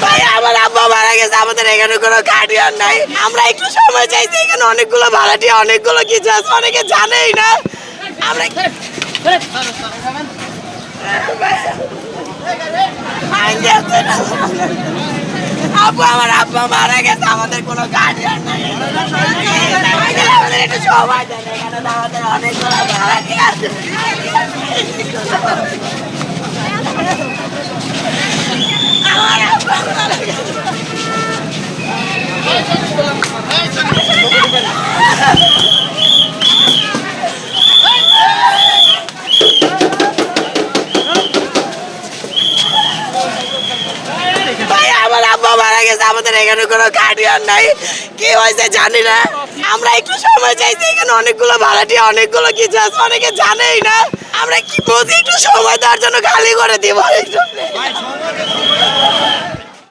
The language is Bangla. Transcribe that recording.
ভাই আমার আব্বা মারা গেছে, আমাদের এখানে কোনো গার্ডিয়ান নাই। আমরা একটু সময় চাইছি, এখানে অনেকগুলো ভাড়াটিয়া, অনেকগুলো কিছু আছে, অনেকে জানেই না। আমরা আব্বু, আমার আব্বা মারা গেছে, আমাদের কোনো গার্ডিয়ান নাই। আমাদের একটু সময় দেন, এখানে তো আমাদের অনেকগুলো ভাড়াটিয়া আছে। আমার আব্বা মারা গেছে। ভাই আমার আব্বা মারা গেছে, আমাদের এখানে কোনো গার্ডিয়ান নাই, কি হয়েছে জানি না। আমরা একটু সময় চাইছি, এখানে অনেকগুলো ভাড়াটিয়া, অনেকগুলো কিছু আছে, অনেকে জানেই না। আমরা কি বলছি, একটু সময় দেওয়ার জন্য খালি করে দিব।